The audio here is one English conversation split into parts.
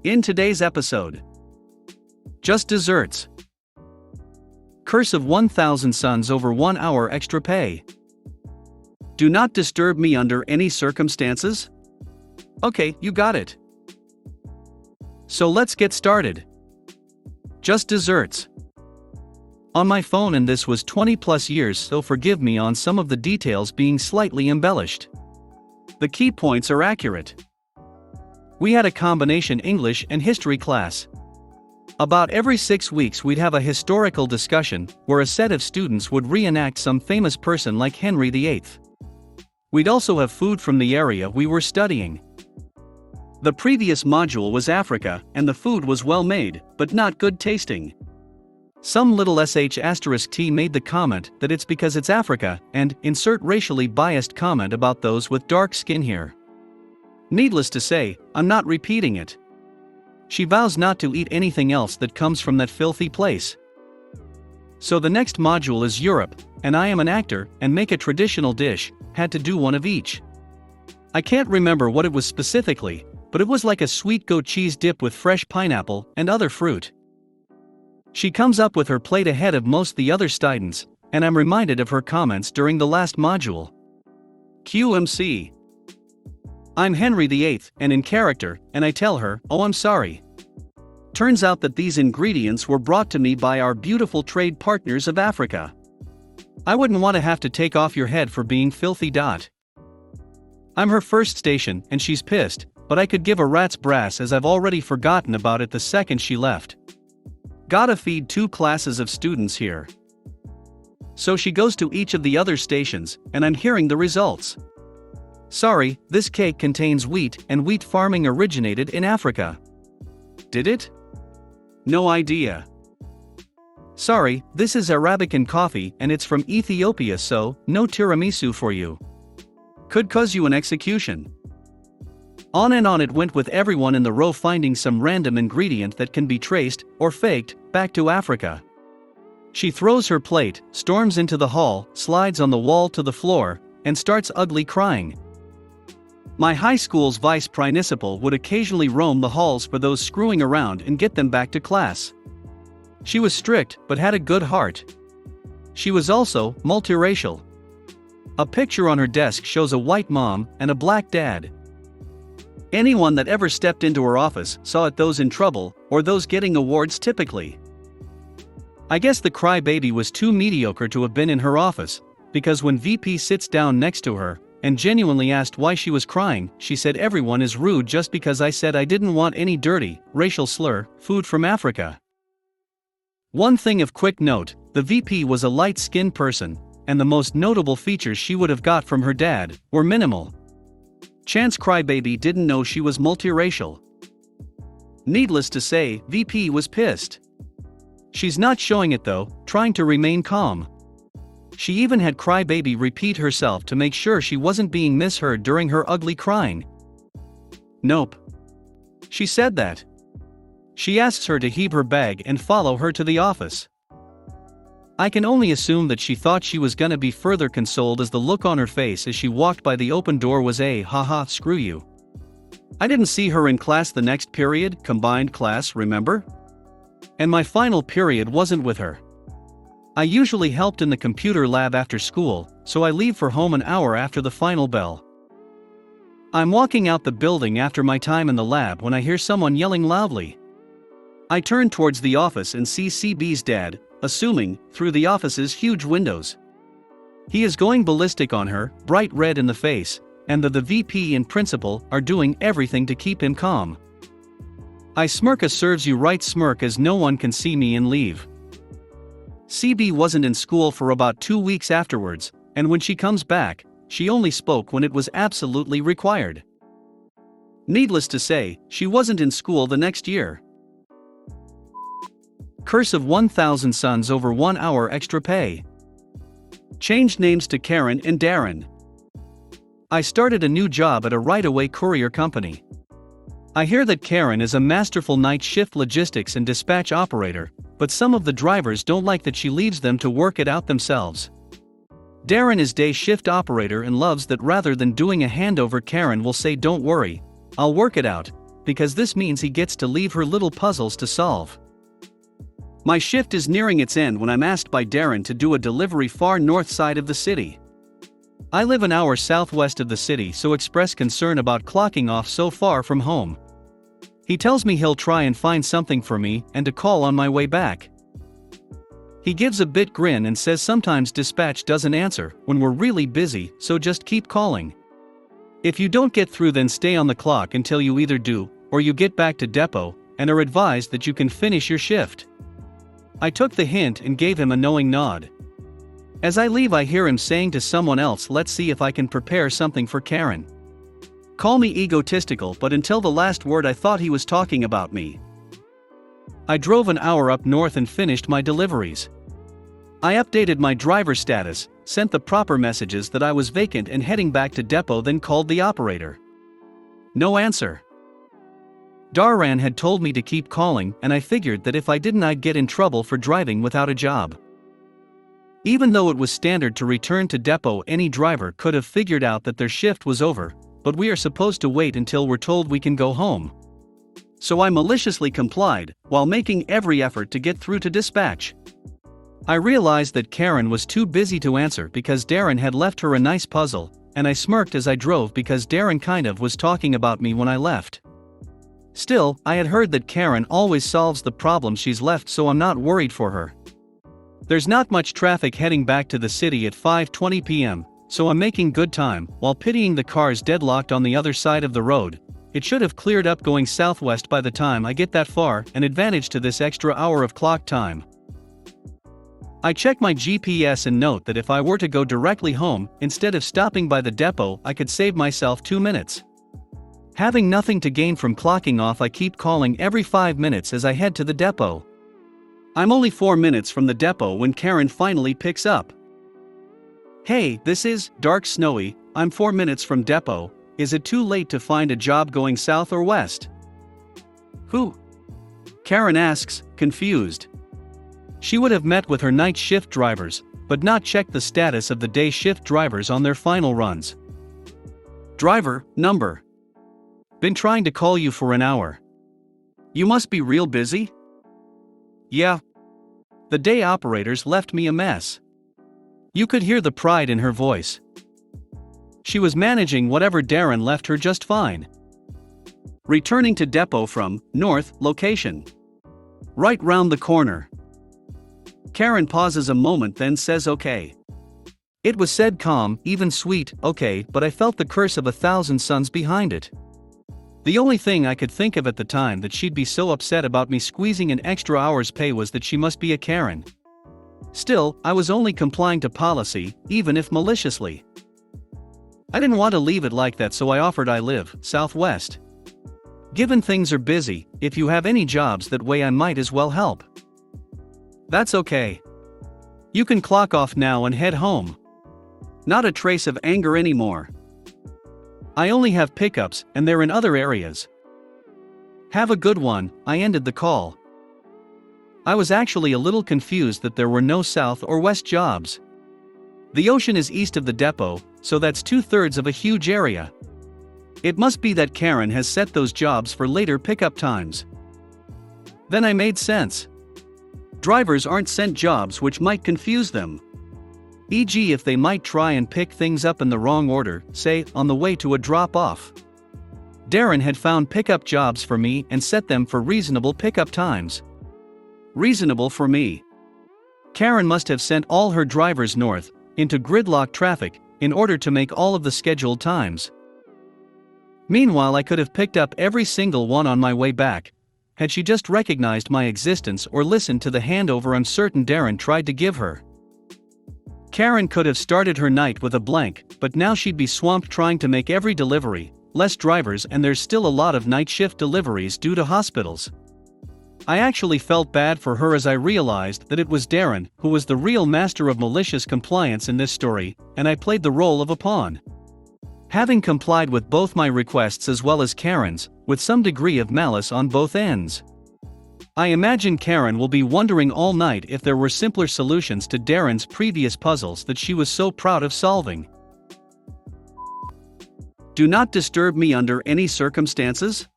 In today's episode, just desserts. Curse of 1,000 suns over 1 hour extra pay. Do not disturb me under any circumstances? Okay, you got it. So let's get started. Just desserts. On my phone, and this was 20 plus years, so forgive me on some of the details being slightly embellished. The key points are accurate. We had a combination English and history class. About every 6 weeks we'd have a historical discussion, where a set of students would reenact some famous person like Henry VIII. We'd also have food from the area we were studying. The previous module was Africa, and the food was well made, but not good tasting. Some little sh*t made the comment that it's because it's Africa, and insert racially biased comment about those with dark skin here. Needless to say, I'm not repeating it. She vows not to eat anything else that comes from that filthy place. So the next module is Europe, and I am an actor and make a traditional dish, had to do one of each. I can't remember what it was specifically, but it was like a sweet goat cheese dip with fresh pineapple and other fruit. She comes up with her plate ahead of most the other students, and I'm reminded of her comments during the last module. QMC. I'm Henry VIII, and in character, and I tell her, oh, I'm sorry. Turns out that these ingredients were brought to me by our beautiful trade partners of Africa. I wouldn't want to have to take off your head for being filthy. I'm her first station, and she's pissed, but I could give a rat's brass as I've already forgotten about it the second she left. Gotta feed 2 classes of students here. So she goes to each of the other stations, and I'm hearing the results. Sorry, this cake contains wheat, and wheat farming originated in Africa. Did it? No idea. Sorry, this is Arabican coffee and it's from Ethiopia, so no tiramisu for you. Could cause you an execution. On and on it went, with everyone in the row finding some random ingredient that can be traced, or faked, back to Africa. She throws her plate, storms into the hall, slides on the wall to the floor, and starts ugly crying. My high school's vice principal would occasionally roam the halls for those screwing around and get them back to class. She was strict, but had a good heart. She was also multiracial. A picture on her desk shows a white mom and a black dad. Anyone that ever stepped into her office saw it, those in trouble, or those getting awards typically. I guess the crybaby was too mediocre to have been in her office, because when VP sits down next to her, and genuinely asked why she was crying, she said everyone is rude just because I said I didn't want any dirty, racial slur, food from Africa. One thing of quick note, the VP was a light-skinned person, and the most notable features she would have got from her dad were minimal. Chance crybaby didn't know she was multiracial. Needless to say, VP was pissed. She's not showing it though, trying to remain calm. She even had crybaby repeat herself to make sure she wasn't being misheard during her ugly crying. Nope. She said that. She asks her to heave her bag and follow her to the office. I can only assume that she thought she was gonna be further consoled, as the look on her face as she walked by the open door was a haha, screw you. I didn't see her in class the next period, combined class, remember? And my final period wasn't with her. I usually helped in the computer lab after school, so I leave for home an hour after the final bell. I'm walking out the building after my time in the lab when I hear someone yelling loudly. I turn towards the office and see CB's dad, assuming, through the office's huge windows. He is going ballistic on her, bright red in the face, and the VP and principal are doing everything to keep him calm. I smirk a serves you right smirk as no one can see me and leave. CB wasn't in school for about 2 weeks afterwards, and when she comes back, she only spoke when it was absolutely required. Needless to say, she wasn't in school the next year. Curse of 1,000 suns over 1 hour extra pay. Changed names to Karen and Darren. I started a new job at a right-away courier company. I hear that Karen is a masterful night shift logistics and dispatch operator, but some of the drivers don't like that she leaves them to work it out themselves. Darren is day shift operator and loves that rather than doing a handover, Karen will say, "Don't worry, I'll work it out," because this means he gets to leave her little puzzles to solve. My shift is nearing its end when I'm asked by Darren to do a delivery far north side of the city. I live an hour southwest of the city, so express concern about clocking off so far from home. He tells me he'll try and find something for me and to call on my way back. He gives a bit grin and says sometimes dispatch doesn't answer when we're really busy, so just keep calling. If you don't get through, then stay on the clock until you either do or you get back to depot and are advised that you can finish your shift. I took the hint and gave him a knowing nod. As I leave, I hear him saying to someone else, "Let's see if I can prepare something for Karen." Call me egotistical, but until the last word I thought he was talking about me. I drove an hour up north and finished my deliveries. I updated my driver status, sent the proper messages that I was vacant and heading back to depot, then called the operator. No answer. Darren had told me to keep calling, and I figured that if I didn't, I'd get in trouble for driving without a job. Even though it was standard to return to depot, any driver could have figured out that their shift was over, but we are supposed to wait until we're told we can go home. So I maliciously complied, while making every effort to get through to dispatch. I realized that Karen was too busy to answer because Darren had left her a nice puzzle, and I smirked as I drove because Darren kind of was talking about me when I left. Still, I had heard that Karen always solves the problems she's left, so I'm not worried for her. There's not much traffic heading back to the city at 5:20 p.m., so I'm making good time, while pitying the cars deadlocked on the other side of the road. It should have cleared up going southwest by the time I get that far, an advantage to this extra hour of clock time. I check my GPS and note that if I were to go directly home, instead of stopping by the depot, I could save myself 2 minutes. Having nothing to gain from clocking off, I keep calling every 5 minutes as I head to the depot. I'm only 4 minutes from the depot when Karen finally picks up. "Hey, this is dark snowy, I'm 4 minutes from depot, is it too late to find a job going south or west?" "Who?" Karen asks, confused. She would have met with her night shift drivers, but not checked the status of the day shift drivers on their final runs. "Driver, number. Been trying to call you for an hour. You must be real busy?" "Yeah. The day operators left me a mess." You could hear the pride in her voice. She was managing whatever Darren left her just fine. Returning to depot from north location. Right round the corner. Karen pauses a moment, then says okay. It was said calm, even sweet, okay, but I felt the curse of 1,000 suns behind it. The only thing I could think of at the time that she'd be so upset about me squeezing an extra hour's pay was that she must be a Karen. Still, I was only complying to policy, even if maliciously. I didn't want to leave it like that, so I offered I live southwest. Given things are busy, if you have any jobs that way, I might as well help. "That's okay. You can clock off now and head home." Not a trace of anger anymore. "I only have pickups, and they're in other areas." "Have a good one," I ended the call. I was actually a little confused that there were no south or west jobs. The ocean is east of the depot, so that's 2/3 of a huge area. It must be that Karen has set those jobs for later pickup times. Then I made sense. Drivers aren't sent jobs which might confuse them. E.g., if they might try and pick things up in the wrong order, say, on the way to a drop-off. Darren had found pickup jobs for me and set them for reasonable pickup times. Reasonable for me. Karen must have sent all her drivers north, into gridlock traffic, in order to make all of the scheduled times. Meanwhile, I could have picked up every single one on my way back, had she just recognized my existence or listened to the handover I'm certain Darren tried to give her. Karen could have started her night with a blank, but now she'd be swamped trying to make every delivery, less drivers, and there's still a lot of night shift deliveries due to hospitals. I actually felt bad for her as I realized that it was Darren who was the real master of malicious compliance in this story, and I played the role of a pawn. Having complied with both my requests as well as Karen's, with some degree of malice on both ends. I imagine Karen will be wondering all night if there were simpler solutions to Darren's previous puzzles that she was so proud of solving. Do not disturb me under any circumstances?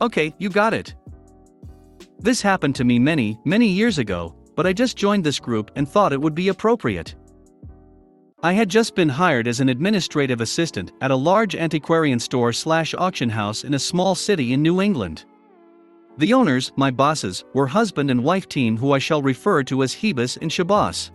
Okay, you got it. This happened to me many years ago, but I just joined this group and thought it would be appropriate. I had just been hired as an administrative assistant at a large antiquarian store/auction house in a small city in New England. The owners, my bosses, were husband and wife team who I shall refer to as Hebus and Shabazz.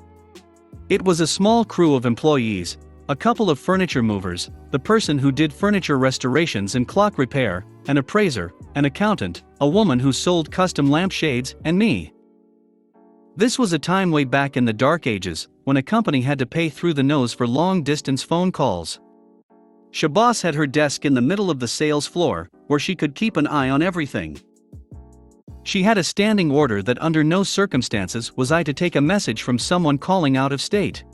It was a small crew of employees, a couple of furniture movers, the person who did furniture restorations and clock repair, an appraiser, an accountant, a woman who sold custom lampshades, and me. This was a time way back in the dark ages, when a company had to pay through the nose for long-distance phone calls. Shabazz had her desk in the middle of the sales floor, where she could keep an eye on everything. She had a standing order that under no circumstances was I to take a message from someone calling out of state.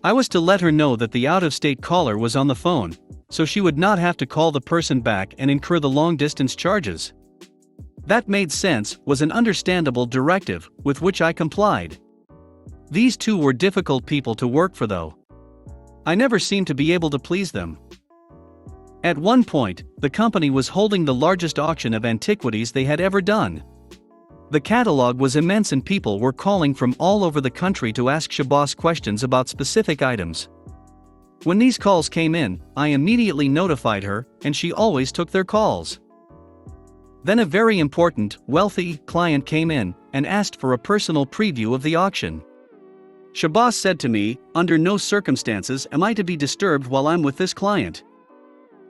I was to let her know that the out-of-state caller was on the phone, so she would not have to call the person back and incur the long-distance charges. That made sense, was an understandable directive, with which I complied. These two were difficult people to work for though. I never seemed to be able to please them. At one point, the company was holding the largest auction of antiquities they had ever done. The catalog was immense and people were calling from all over the country to ask Shabazz questions about specific items. When these calls came in, I immediately notified her, and she always took their calls. Then a very important, wealthy client came in and asked for a personal preview of the auction. Shabazz said to me, "Under no circumstances am I to be disturbed while I'm with this client."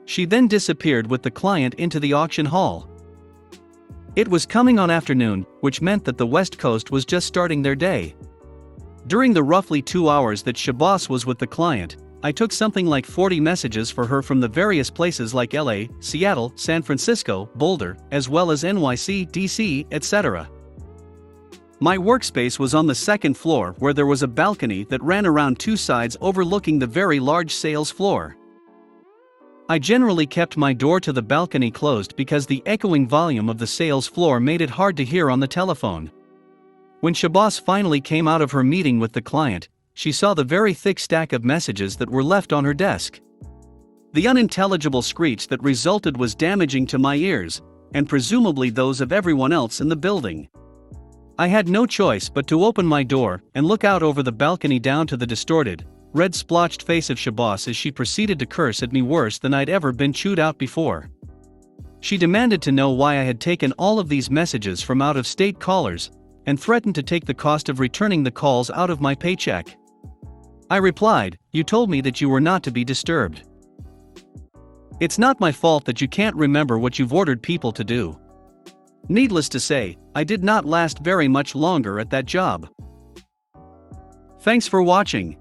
She then disappeared with the client into the auction hall. It was coming on afternoon, which meant that the West Coast was just starting their day. During the roughly 2 hours that Shabazz was with the client, I took something like 40 messages for her from the various places like LA, Seattle, San Francisco, Boulder, as well as NYC, DC, etc. My workspace was on the second floor where there was a balcony that ran around two sides overlooking the very large sales floor. I generally kept my door to the balcony closed because the echoing volume of the sales floor made it hard to hear on the telephone. When Shabazz finally came out of her meeting with the client, she saw the very thick stack of messages that were left on her desk. The unintelligible screech that resulted was damaging to my ears, and presumably those of everyone else in the building. I had no choice but to open my door and look out over the balcony down to the distorted, red splotched face of Shabazz as she proceeded to curse at me worse than I'd ever been chewed out before. She demanded to know why I had taken all of these messages from out-of-state callers, and threatened to take the cost of returning the calls out of my paycheck. I replied, "You told me that you were not to be disturbed. It's not my fault that you can't remember what you've ordered people to do." Needless to say, I did not last very much longer at that job. Thanks for watching.